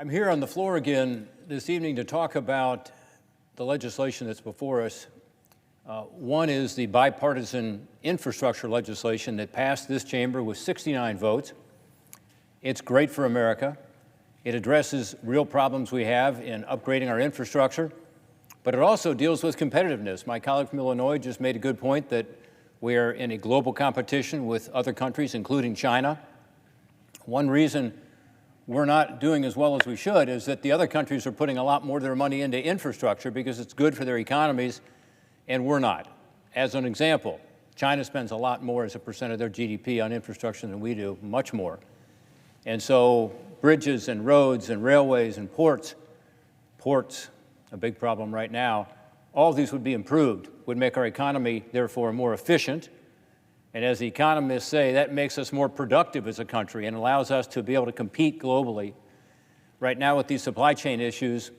I'm here on the floor again this evening to talk about the legislation that's before us. One is the bipartisan infrastructure legislation that passed this chamber with 69 votes. It's great for America. It addresses real problems we have in upgrading our infrastructure, but it also deals with competitiveness. My colleague from Illinois just made a good point that we are in a global competition with other countries, including China. One reason we're not doing as well as we should is that the other countries are putting a lot more of their money into infrastructure because it's good for their economies, and we're not. As an example, China spends a lot more as a percent of their GDP on infrastructure than we do, much more. And so bridges and roads and railways and ports, a big problem right now, all of these would be improved, would make our economy, therefore, more efficient. And as the economists say, that makes us more productive as a country and allows us to be able to compete globally. Right now with these supply chain issues,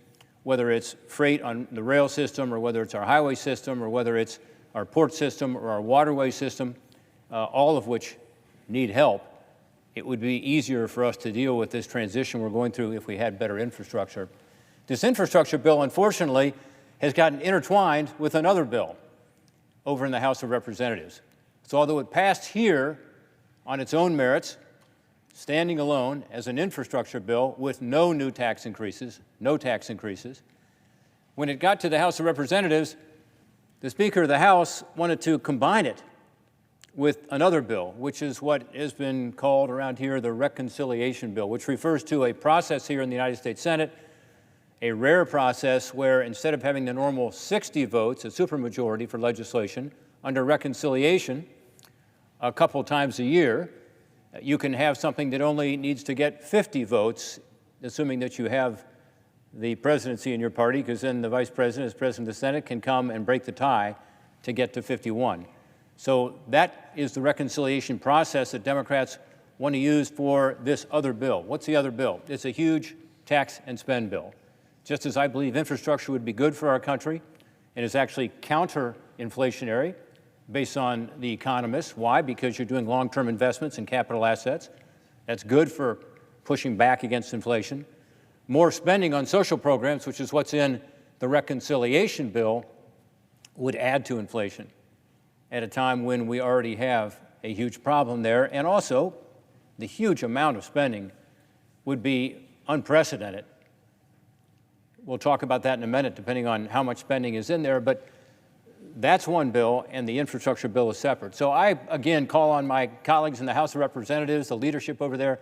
whether it's freight on the rail system or whether it's our highway system or whether it's our port system or our waterway system, all of which need help, it would be easier for us to deal with this transition we're going through if we had better infrastructure. This infrastructure bill, unfortunately, has gotten intertwined with another bill over in the House of Representatives. So although it passed here on its own merits, standing alone as an infrastructure bill with no new tax increases, when it got to the House of Representatives, the Speaker of the House wanted to combine it with another bill, which is what has been called around here the reconciliation bill, which refers to a process here in the United States Senate, a rare process where instead of having the normal 60 votes, a supermajority for legislation, under reconciliation, a couple times a year, you can have something that only needs to get 50 votes, assuming that you have the presidency in your party, because then the vice president, as president of the Senate, can come and break the tie to get to 51. So that is the reconciliation process that Democrats want to use for this other bill. What's the other bill? It's a huge tax and spend bill. Just as I believe infrastructure would be good for our country and is actually counter-inflationary, based on the economists. Why? Because you're doing long-term investments in capital assets. That's good for pushing back against inflation. More spending on social programs, which is what's in the reconciliation bill, would add to inflation at a time when we already have a huge problem there. And also, the huge amount of spending would be unprecedented. We'll talk about that in a minute, depending on how much spending is in there. But that's one bill, and the infrastructure bill is separate. So I, again, call on my colleagues in the House of Representatives, the leadership over there,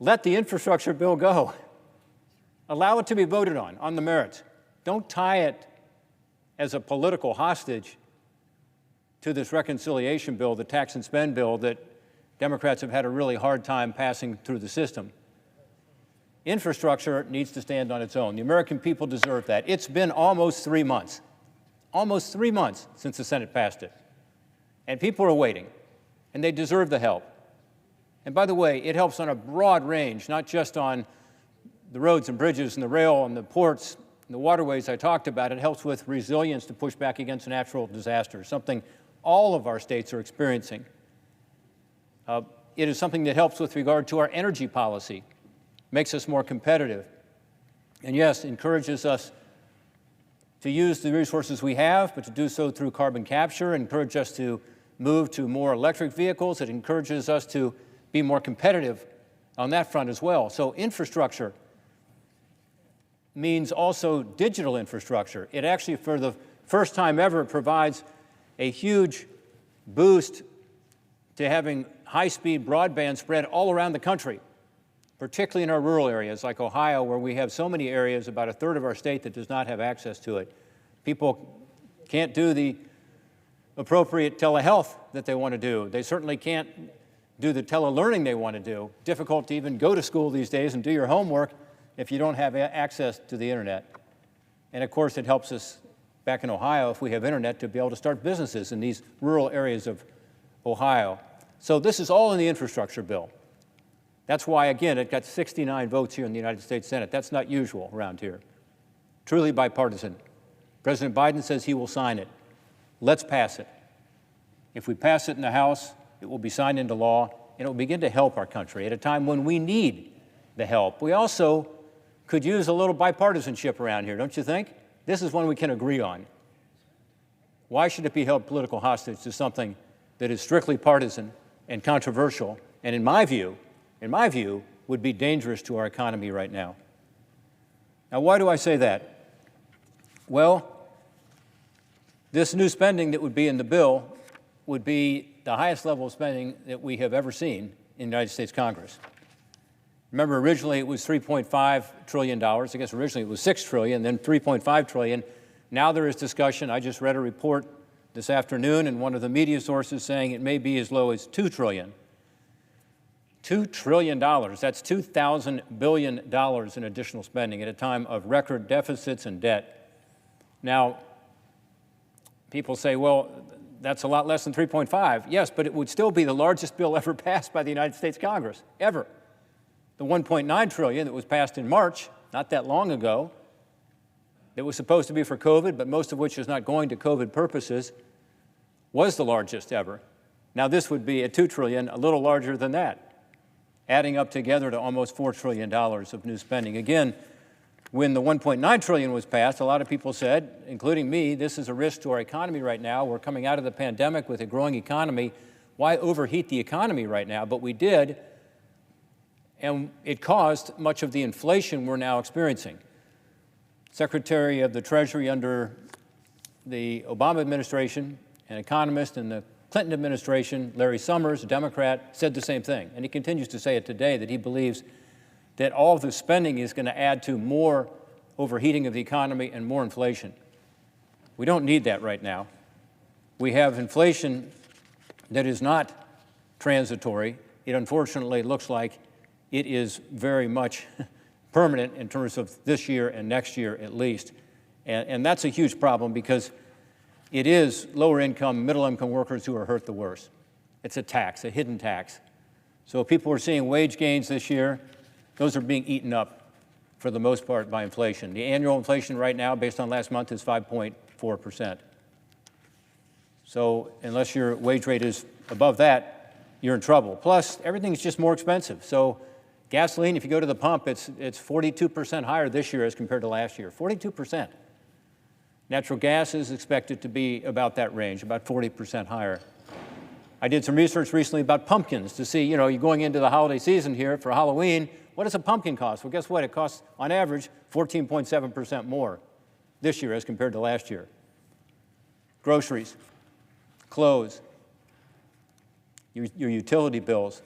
let the infrastructure bill go. Allow it to be voted on the merits. Don't tie it as a political hostage to this reconciliation bill, the tax and spend bill that Democrats have had a really hard time passing through the system. Infrastructure needs to stand on its own. The American people deserve that. It's been almost 3 months. Almost 3 months since the Senate passed it. And people are waiting, and they deserve the help. And by the way, it helps on a broad range, not just on the roads and bridges and the rail and the ports and the waterways I talked about. It helps with resilience to push back against natural disasters, something all of our states are experiencing. It is something that helps with regard to our energy policy, makes us more competitive, and yes, encourages us to use the resources we have, but to do so through carbon capture, encourage us to move to more electric vehicles. It encourages us to be more competitive on that front as well. So infrastructure means also digital infrastructure. It actually, for the first time ever, provides a huge boost to having high-speed broadband spread all around the country, particularly in our rural areas like Ohio, where we have so many areas, about a third of our state, that does not have access to it. People can't do the appropriate telehealth that they want to do. They certainly can't do the telelearning they want to do. Difficult to even go to school these days and do your homework if you don't have access to the internet. And of course, it helps us back in Ohio, if we have internet, to be able to start businesses in these rural areas of Ohio. So this is all in the infrastructure bill. That's why, again, it got 69 votes here in the United States Senate. That's not usual around here. Truly bipartisan. President Biden says he will sign it. Let's pass it. If we pass it in the House, it will be signed into law, and it will begin to help our country at a time when we need the help. We also could use a little bipartisanship around here, don't you think? This is one we can agree on. Why should it be held political hostage to something that is strictly partisan and controversial, and in my view, would be dangerous to our economy right now? Now, why do I say that? Well, this new spending that would be in the bill would be the highest level of spending that we have ever seen in the United States Congress. Remember, originally it was $3.5 trillion. I guess originally it was $6 trillion, then $3.5 trillion. Now there is discussion. I just read a report this afternoon in one of the media sources saying it may be as low as $2 trillion. $2 trillion, that's $2,000 billion in additional spending at a time of record deficits and debt. Now, people say, well, that's a lot less than 3.5. Yes, but it would still be the largest bill ever passed by the United States Congress, ever. The 1.9 trillion that was passed in March, not that long ago, that was supposed to be for COVID, but most of which is not going to COVID purposes, was the largest ever. Now this would be at 2 trillion, a little larger than that, adding up together to almost $4 trillion of new spending. Again, when the 1.9 trillion was passed, a lot of people said, including me, this is a risk to our economy right now. We're coming out of the pandemic with a growing economy. Why overheat the economy right now? But we did, and it caused much of the inflation we're now experiencing. Secretary of the Treasury under the Obama administration, an economist in the Clinton administration, Larry Summers, a Democrat, said the same thing. And he continues to say it today, that he believes that all of the spending is going to add to more overheating of the economy and more inflation. We don't need that right now. We have inflation that is not transitory. It unfortunately looks like it is very much permanent in terms of this year and next year at least. And that's a huge problem because it is lower income, middle income workers who are hurt the worst. It's a tax, a hidden tax. So if people are seeing wage gains this year, those are being eaten up for the most part by inflation. The annual inflation right now, based on last month, is 5.4%. So unless your wage rate is above that, you're in trouble. Plus, everything's just more expensive. So gasoline, if you go to the pump, it's 42% higher this year as compared to last year, 42%. Natural gas is expected to be about that range, about 40% higher. I did some research recently about pumpkins to see, you're going into the holiday season here for Halloween. What does a pumpkin cost? Well, guess what? It costs, on average, 14.7% more this year as compared to last year. Groceries, clothes, your utility bills,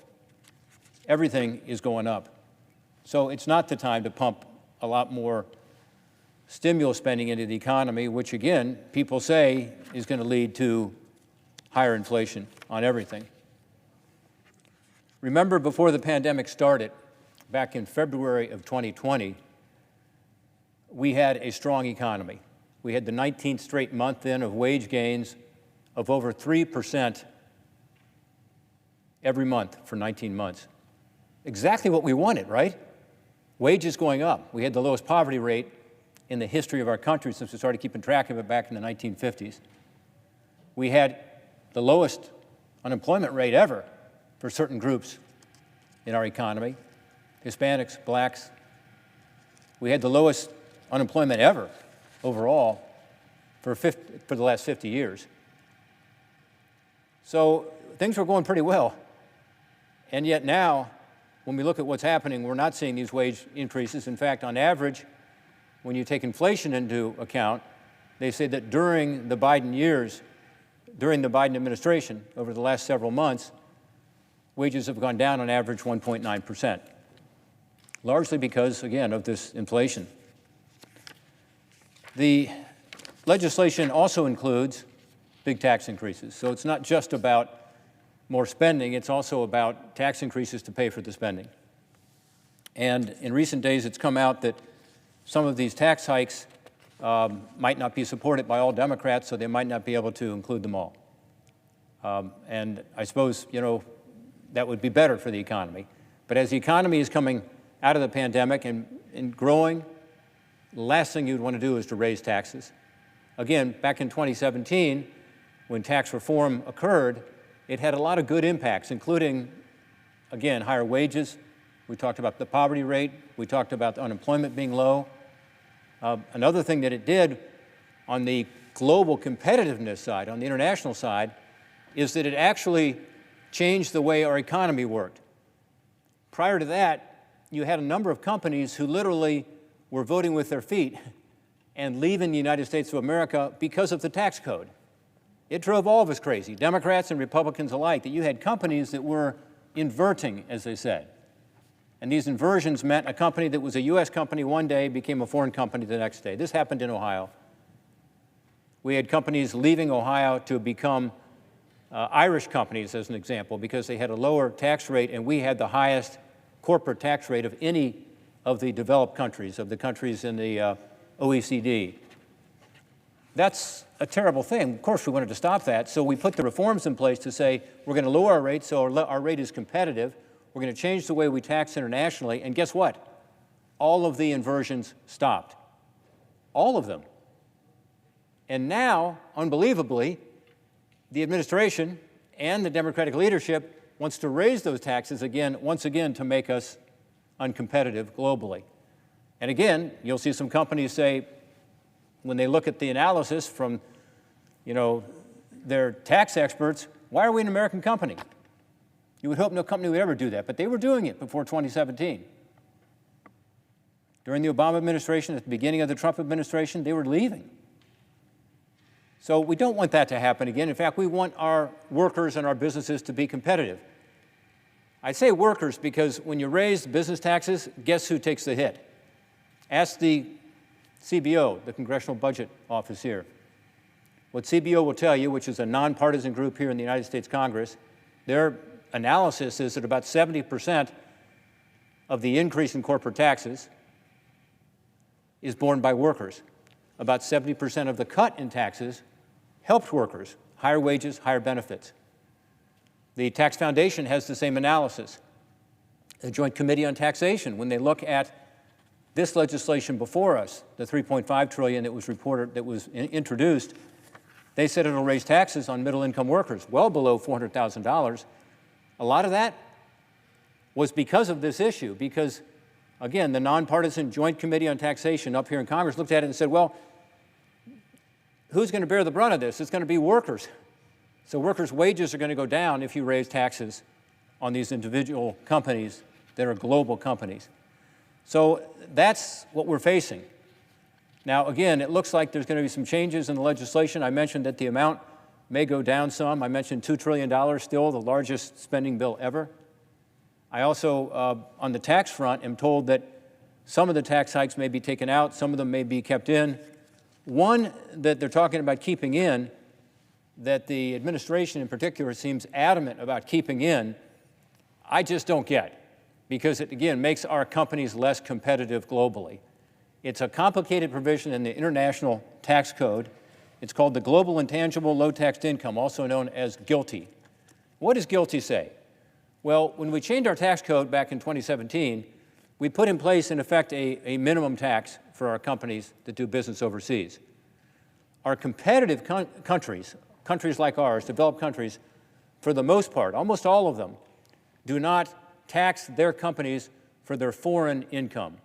everything is going up. So it's not the time to pump a lot more stimulus spending into the economy, which, again, people say is going to lead to higher inflation on everything. Remember, before the pandemic started, back in February of 2020, we had a strong economy. We had the 19th straight month then of wage gains of over 3% every month for 19 months. Exactly what we wanted, right? Wages going up. We had the lowest poverty rate in the history of our country since we started keeping track of it back in the 1950s. We had the lowest unemployment rate ever for certain groups in our economy, Hispanics, blacks. We had the lowest unemployment ever overall for the last 50 years. So things were going pretty well. And yet now, when we look at what's happening, we're not seeing these wage increases. In fact, on average, when you take inflation into account, they say that during the Biden years, during the Biden administration, over the last several months, wages have gone down on average 1.9%, largely because, again, of this inflation. The legislation also includes big tax increases. So it's not just about more spending, it's also about tax increases to pay for the spending. And in recent days, it's come out that some of these tax hikes might not be supported by all Democrats, so they might not be able to include them all. And I suppose, that would be better for the economy. But as the economy is coming out of the pandemic and growing, the last thing you'd want to do is to raise taxes. Again, back in 2017, when tax reform occurred, it had a lot of good impacts, including, again, higher wages, We talked about the poverty rate. We talked about the unemployment being low. Another thing that it did on the global competitiveness side, on the international side, is that it actually changed the way our economy worked. Prior to that, you had a number of companies who literally were voting with their feet and leaving the United States of America because of the tax code. It drove all of us crazy, Democrats and Republicans alike, that you had companies that were inverting, as they said. And these inversions meant a company that was a U.S. company one day became a foreign company the next day. This happened in Ohio. We had companies leaving Ohio to become Irish companies, as an example, because they had a lower tax rate, and we had the highest corporate tax rate of any of the developed countries, of the countries in the OECD. That's a terrible thing. Of course, we wanted to stop that, so we put the reforms in place to say we're going to lower our rate so our rate is competitive. We're going to change the way we tax internationally, and guess what? All of the inversions stopped. All of them. And now, unbelievably, the administration and the Democratic leadership wants to raise those taxes again, once again, to make us uncompetitive globally. And again, you'll see some companies say, when they look at the analysis from, their tax experts, why are we an American company? You would hope no company would ever do that, but they were doing it before 2017. During the Obama administration, at the beginning of the Trump administration, they were leaving. So we don't want that to happen again. In fact, we want our workers and our businesses to be competitive. I say workers because when you raise business taxes, guess who takes the hit? Ask the CBO, the Congressional Budget Office here. What CBO will tell you, which is a nonpartisan group here in the United States Congress, their analysis is that about 70% of the increase in corporate taxes is borne by workers. About 70% of the cut in taxes helped workers, higher wages, higher benefits. The Tax Foundation has the same analysis. The Joint Committee on Taxation, when they look at this legislation before us, the $3.5 trillion that was reported, that was introduced, they said it'll raise taxes on middle-income workers, well below $400,000. A lot of that was because of this issue, because, again, the nonpartisan Joint Committee on Taxation up here in Congress looked at it and said, well, who's going to bear the brunt of this? It's going to be workers. So workers' wages are going to go down if you raise taxes on these individual companies that are global companies. So that's what we're facing. Now, again, it looks like there's going to be some changes in the legislation. I mentioned that the amount may go down some. I mentioned $2 trillion, still the largest spending bill ever. I also, on the tax front, am told that some of the tax hikes may be taken out, some of them may be kept in. One that they're talking about keeping in, that the administration in particular seems adamant about keeping in, I just don't get, because it, again, makes our companies less competitive globally. It's a complicated provision in the International Tax Code. It's called the Global Intangible Low-Taxed Income, also known as GILTI. What does GILTI say? Well, when we changed our tax code back in 2017, we put in place, in effect, a minimum tax for our companies that do business overseas. Our competitive countries like ours, developed countries, for the most part, almost all of them, do not tax their companies for their foreign income.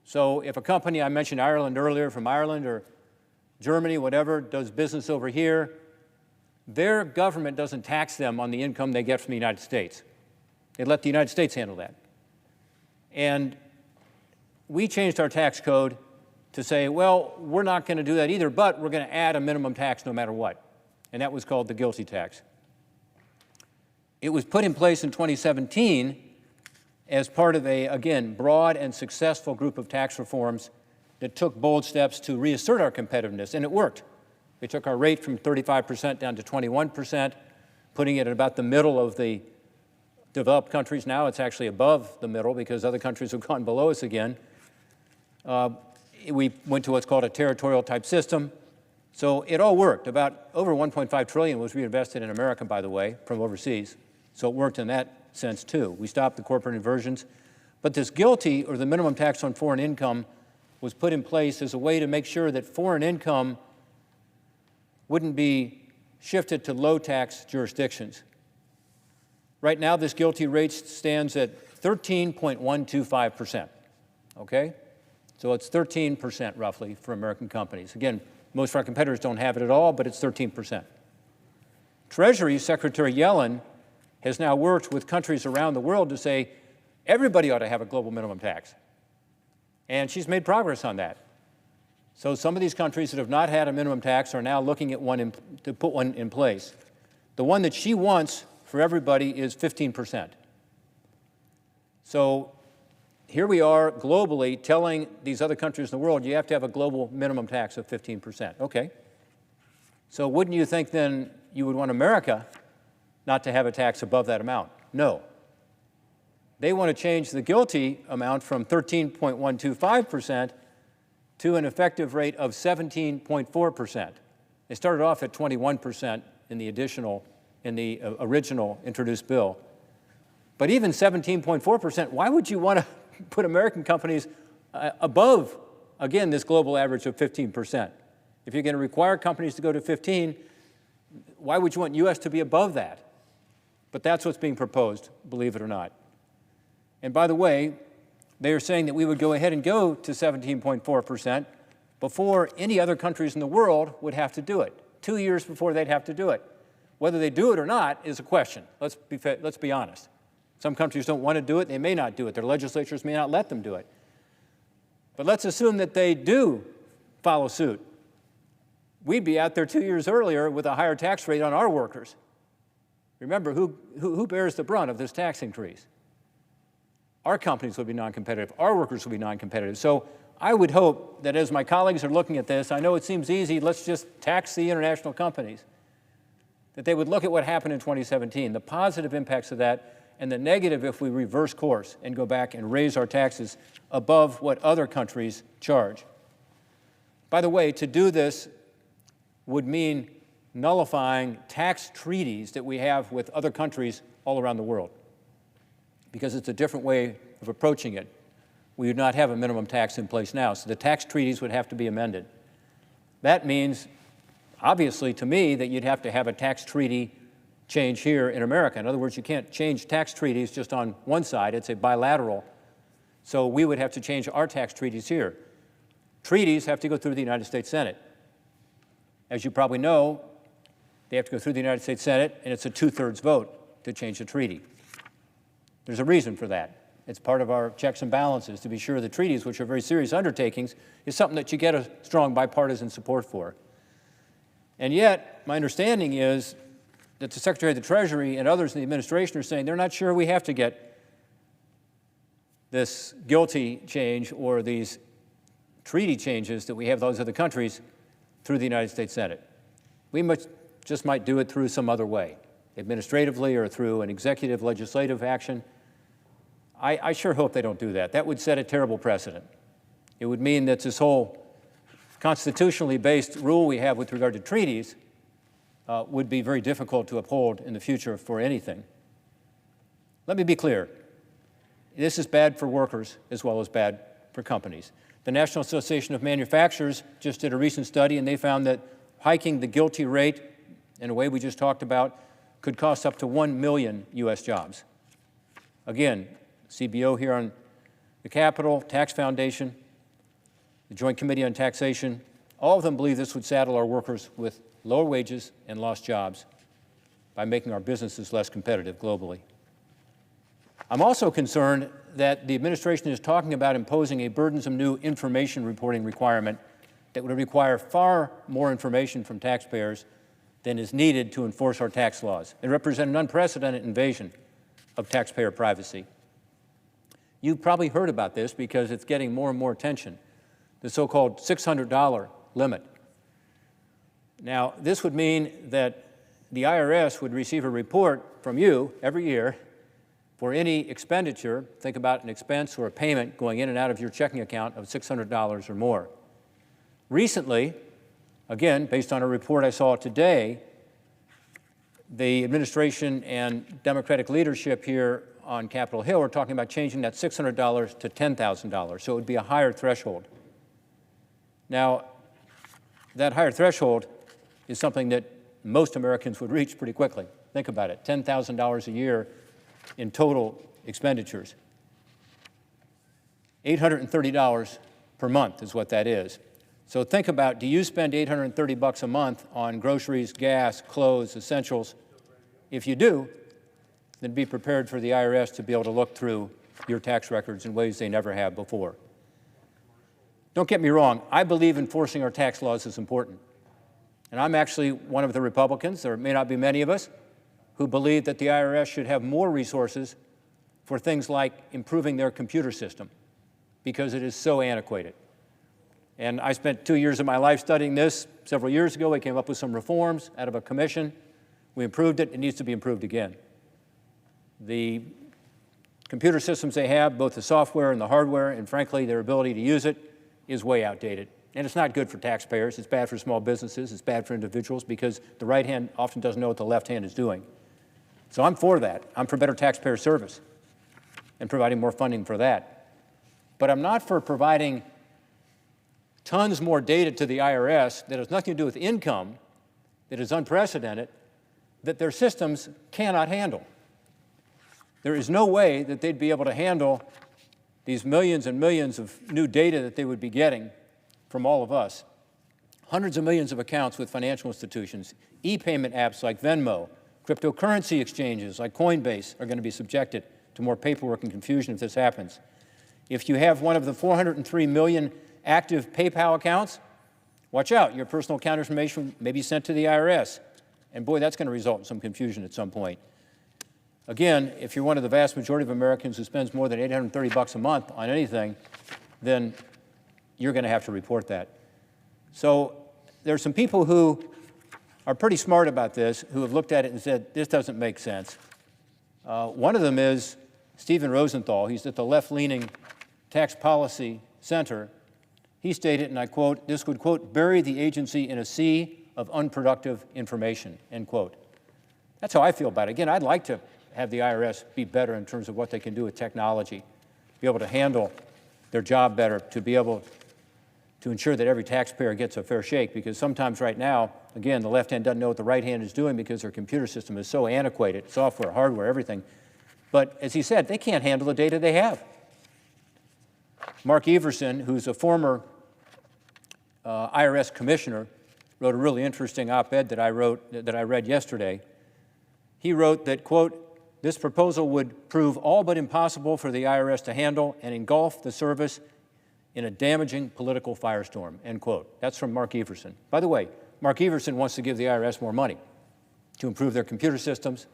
So if a company, I mentioned Ireland earlier, from Ireland or Germany, whatever, does business over here, their government doesn't tax them on the income they get from the United States. They let the United States handle that. And we changed our tax code to say, well, we're not going to do that either, but we're going to add a minimum tax no matter what. And that was called the GILTI tax. It was put in place in 2017 as part of a, again, broad and successful group of tax reforms that took bold steps to reassert our competitiveness, and it worked. We took our rate from 35% down to 21%, putting it at about the middle of the developed countries. Now it's actually above the middle because other countries have gone below us again. We went to what's called a territorial type system. So it all worked. About over $1.5 trillion was reinvested in America, by the way, from overseas. So it worked in that sense too. We stopped the corporate inversions. But this GILTI, or the minimum tax on foreign income, was put in place as a way to make sure that foreign income wouldn't be shifted to low tax jurisdictions. Right now, this GILTI rate stands at 13.125%, okay? So it's 13% roughly for American companies. Again, most of our competitors don't have it at all, but it's 13%. Treasury Secretary Yellen has now worked with countries around the world to say everybody ought to have a global minimum tax. And she's made progress on that. So some of these countries that have not had a minimum tax are now looking at to put one in place. The one that she wants for everybody is 15%. So here we are globally telling these other countries in the world, you have to have a global minimum tax of 15%. Okay. So wouldn't you think then you would want America not to have a tax above that amount? No. They want to change the GILTI amount from 13.125% to an effective rate of 17.4%. They started off at 21% in the original introduced bill. But even 17.4%, why would you want to put American companies above, again, this global average of 15%? If you're going to require companies to go to 15, why would you want U.S. to be above that? But that's what's being proposed, believe it or not. And by the way, they are saying that we would go ahead and go to 17.4% before any other countries in the world would have to do it, 2 years before they'd have to do it. Whether they do it or not is a question. Let's be honest. Some countries don't want to do it. They may not do it. Their legislatures may not let them do it. But let's assume that they do follow suit. We'd be out there 2 years earlier with a higher tax rate on our workers. Remember, who bears the brunt of this tax increase? Our companies would be non-competitive. Our workers would be non-competitive. So I would hope that as my colleagues are looking at this, I know it seems easy, let's just tax the international companies, that they would look at what happened in 2017, the positive impacts of that, and the negative if we reverse course and go back and raise our taxes above what other countries charge. By the way, to do this would mean nullifying tax treaties that we have with other countries all around the world, because it's a different way of approaching it. We would not have a minimum tax in place now, so the tax treaties would have to be amended. That means, obviously, to me, that you'd have to have a tax treaty change here in America. In other words, you can't change tax treaties just on one side. It's a bilateral. So we would have to change our tax treaties here. Treaties have to go through the United States Senate. As you probably know, they have to go through the United States Senate, and it's a 2/3 vote to change the treaty. There's a reason for that. It's part of our checks and balances to be sure the treaties, which are very serious undertakings, is something that you get a strong bipartisan support for. And yet, my understanding is that the Secretary of the Treasury and others in the administration are saying they're not sure we have to get this GILTI change or these treaty changes that we have those other countries through the United States Senate. We just might do it through some other way, administratively or through an executive legislative action. I sure hope they don't do that. That would set a terrible precedent. It would mean that this whole constitutionally based rule we have with regard to treaties would be very difficult to uphold in the future for anything. Let me be clear. This is bad for workers as well as bad for companies. The National Association of Manufacturers just did a recent study, and they found that hiking the GILTI rate in a way we just talked about could cost up to 1 million U.S. jobs. Again, CBO here on the Capitol, Tax Foundation, the Joint Committee on Taxation, all of them believe this would saddle our workers with lower wages and lost jobs by making our businesses less competitive globally. I'm also concerned that the administration is talking about imposing a burdensome new information reporting requirement that would require far more information from taxpayers than is needed to enforce our tax laws and represent an unprecedented invasion of taxpayer privacy. You've probably heard about this because it's getting more and more attention, the so-called $600 limit. Now, this would mean that the IRS would receive a report from you every year for any expenditure, think about an expense or a payment going in and out of your checking account of $600 or more. Recently, again, based on a report I saw today, the administration and Democratic leadership here on Capitol Hill are talking about changing that $600 to $10,000, so it would be a higher threshold. Now, that higher threshold is something that most Americans would reach pretty quickly. Think about it, $10,000 a year in total expenditures. $830 per month is what that is. So think about, do you spend $830 a month on groceries, gas, clothes, essentials? If you do, then be prepared for the IRS to be able to look through your tax records in ways they never have before. Don't get me wrong, I believe enforcing our tax laws is important. And I'm actually one of the Republicans, there may not be many of us, who believe that the IRS should have more resources for things like improving their computer system, because it is so antiquated. And I spent 2 years of my life studying this. Several years ago, we came up with some reforms out of a commission. We improved it. It needs to be improved again. The computer systems they have, both the software and the hardware, and frankly, their ability to use it, is way outdated. And it's not good for taxpayers. It's bad for small businesses. It's bad for individuals because the right hand often doesn't know what the left hand is doing. So I'm for that. I'm for better taxpayer service and providing more funding for that. But I'm not for providing tons more data to the IRS that has nothing to do with income, that is unprecedented, that their systems cannot handle. There is no way that they'd be able to handle these millions and millions of new data that they would be getting from all of us. Hundreds of millions of accounts with financial institutions, e-payment apps like Venmo, cryptocurrency exchanges like Coinbase are going to be subjected to more paperwork and confusion if this happens. If you have one of the 403 million active PayPal accounts, watch out, your personal account information may be sent to the IRS. And boy, that's going to result in some confusion at some point. Again, if you're one of the vast majority of Americans who spends more than $830 a month on anything, then you're going to have to report that. So there's some people who are pretty smart about this, who have looked at it and said, this doesn't make sense. One of them is Stephen Rosenthal. He's at the left-leaning Tax Policy Center. He stated, and I quote, this would, quote, bury the agency in a sea of unproductive information, end quote. That's how I feel about it. Again, I'd like to have the IRS be better in terms of what they can do with technology, be able to handle their job better, to be able to ensure that every taxpayer gets a fair shake, because sometimes right now, again, the left hand doesn't know what the right hand is doing because their computer system is so antiquated, software, hardware, everything. But as he said, they can't handle the data they have. Mark Everson, who's a former IRS commissioner, wrote a really interesting op-ed that I read yesterday. He wrote that, quote, this proposal would prove all but impossible for the IRS to handle and engulf the service in a damaging political firestorm, end quote. That's from Mark Everson. By the way, Mark Everson wants to give the IRS more money to improve their computer systems.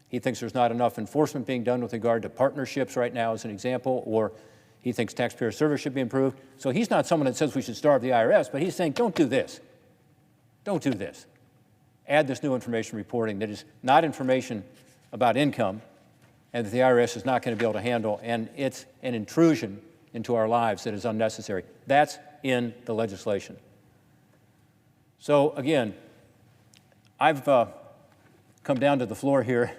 He thinks there's not enough enforcement being done with regard to partnerships right now, as an example, or he thinks taxpayer service should be improved. So he's not someone that says we should starve the IRS, but he's saying, don't do this. Don't do this. Add this new information reporting that is not information about income and that the IRS is not going to be able to handle, and it's an intrusion into our lives that is unnecessary. That's in the legislation. So again, I've come down to the floor here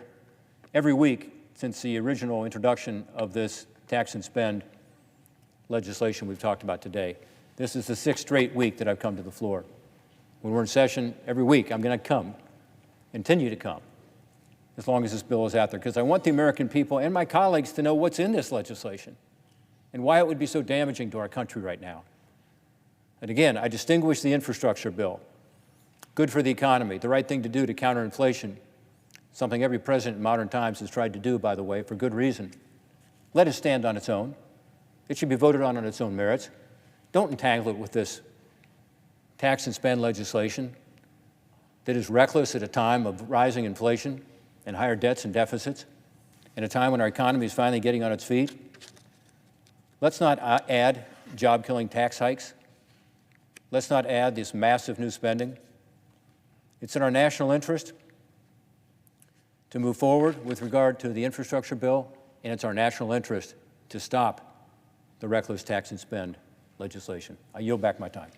every week since the original introduction of this tax and spend legislation we've talked about today. This is the 6th straight week that I've come to the floor. When we're in session every week, I'm going to come, continue to come, as long as this bill is out there, because I want the American people and my colleagues to know what's in this legislation and why it would be so damaging to our country right now. And again, I distinguish the infrastructure bill. Good for the economy, the right thing to do to counter inflation, something every president in modern times has tried to do, by the way, for good reason. Let it stand on its own. It should be voted on its own merits. Don't entangle it with this tax and spend legislation that is reckless at a time of rising inflation and higher debts and deficits, in a time when our economy is finally getting on its feet. Let's not add job-killing tax hikes. Let's not add this massive new spending. It's in our national interest to move forward with regard to the infrastructure bill, and it's our national interest to stop the reckless tax and spend legislation. I yield back my time.